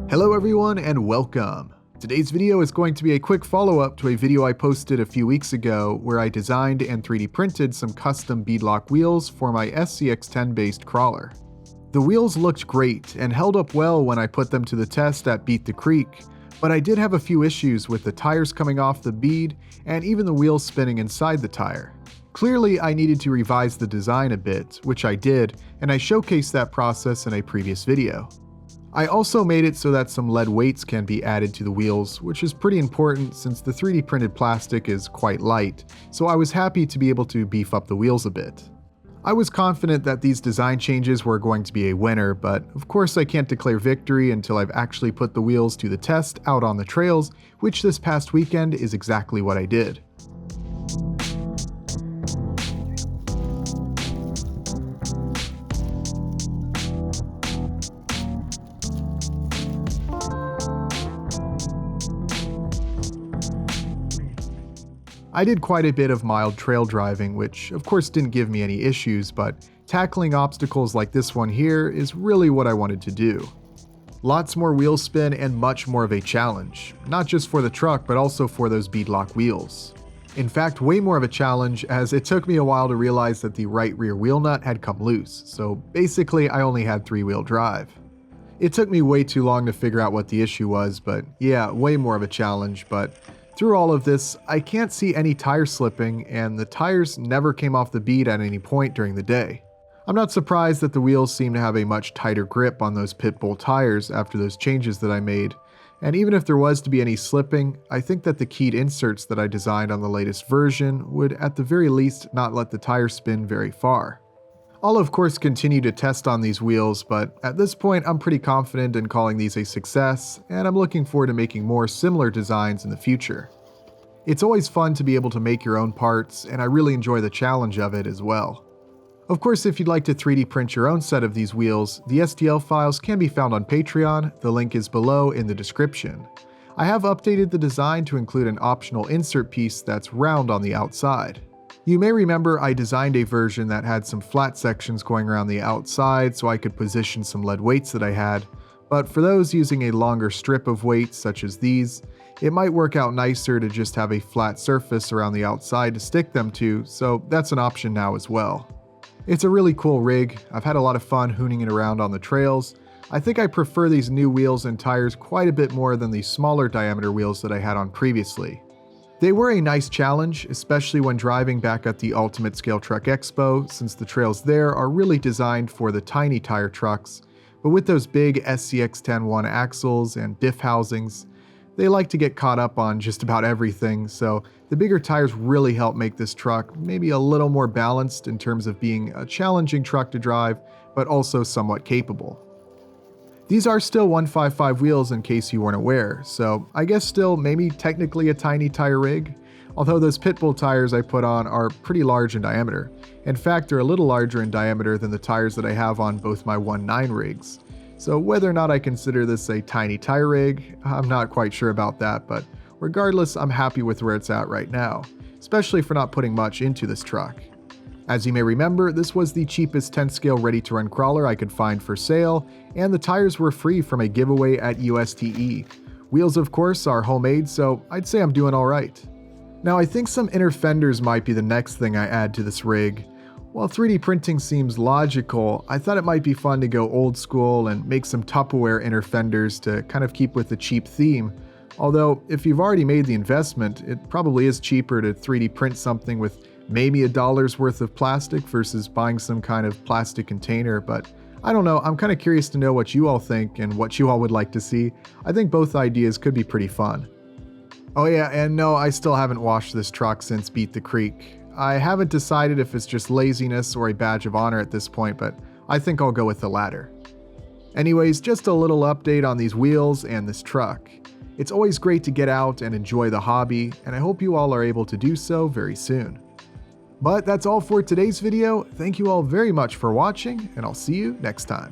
Hello everyone and welcome. Today's video is going to be a quick follow-up to a video I posted a few weeks ago where I designed and 3D printed some custom beadlock wheels for my SCX-10 based crawler. The wheels looked great and held up well when I put them to the test at Beat the Creek, but I did have a few issues with the tires coming off the bead and even the wheels spinning inside the tire. Clearly I needed to revise the design a bit, which I did, and I showcased that process in a previous video. I also made it so that some lead weights can be added to the wheels, which is pretty important since the 3D printed plastic is quite light, so I was happy to be able to beef up the wheels a bit. I was confident that these design changes were going to be a winner, but of course I can't declare victory until I've actually put the wheels to the test out on the trails, which this past weekend is exactly what I did. I did quite a bit of mild trail driving, which of course didn't give me any issues, but tackling obstacles like this one here is really what I wanted to do. Lots more wheel spin and much more of a challenge, not just for the truck but also for those beadlock wheels. In fact, way more of a challenge as it took me a while to realize that the right rear wheel nut had come loose, so basically I only had 3-wheel drive. It took me way too long to figure out what the issue was, but yeah, way more of a challenge, but through all of this, I can't see any tire slipping, and the tires never came off the bead at any point during the day. I'm not surprised that the wheels seem to have a much tighter grip on those pit bull tires after those changes that I made, and even if there was to be any slipping, I think that the keyed inserts that I designed on the latest version would at the very least not let the tire spin very far. I'll of course continue to test on these wheels, but at this point I'm pretty confident in calling these a success, and I'm looking forward to making more similar designs in the future. It's always fun to be able to make your own parts, and I really enjoy the challenge of it as well. Of course, if you'd like to 3D print your own set of these wheels, the STL files can be found on Patreon, the link is below in the description. I have updated the design to include an optional insert piece that's round on the outside. You may remember I designed a version that had some flat sections going around the outside so I could position some lead weights that I had, but for those using a longer strip of weights such as these, it might work out nicer to just have a flat surface around the outside to stick them to, so that's an option now as well. It's a really cool rig. I've had a lot of fun hooning it around on the trails. I think I prefer these new wheels and tires quite a bit more than the smaller diameter wheels that I had on previously. They were a nice challenge, especially when driving back at the Ultimate Scale Truck Expo, since the trails there are really designed for the tiny tire trucks, but with those big SCX-10 1 axles and diff housings, they like to get caught up on just about everything, so the bigger tires really help make this truck maybe a little more balanced in terms of being a challenging truck to drive, but also somewhat capable. These are still 155 wheels in case you weren't aware, so I guess still maybe technically a tiny tire rig, although those pit bull tires I put on are pretty large in diameter. In fact, they're a little larger in diameter than the tires that I have on both my 1.9 rigs. So whether or not I consider this a tiny tire rig, I'm not quite sure about that, but regardless, I'm happy with where it's at right now, especially for not putting much into this truck. As you may remember, this was the cheapest 10 scale ready-to-run crawler I could find for sale, and the tires were free from a giveaway at USTE. Wheels of course are homemade, so I'd say I'm doing alright. Now I think some inner fenders might be the next thing I add to this rig. While 3D printing seems logical, I thought it might be fun to go old school and make some Tupperware inner fenders to kind of keep with the cheap theme. Although, if you've already made the investment, it probably is cheaper to 3D print something with maybe $1's worth of plastic versus buying some kind of plastic container, but I don't know, I'm kind of curious to know what you all think and what you all would like to see. I think both ideas could be pretty fun. Oh yeah, and no, I still haven't washed this truck since Beat the Creek. I haven't decided if it's just laziness or a badge of honor at this point, but I think I'll go with the latter. Anyways, just a little update on these wheels and this truck. It's always great to get out and enjoy the hobby, and I hope you all are able to do so very soon. But that's all for today's video. Thank you all very much for watching, and I'll see you next time.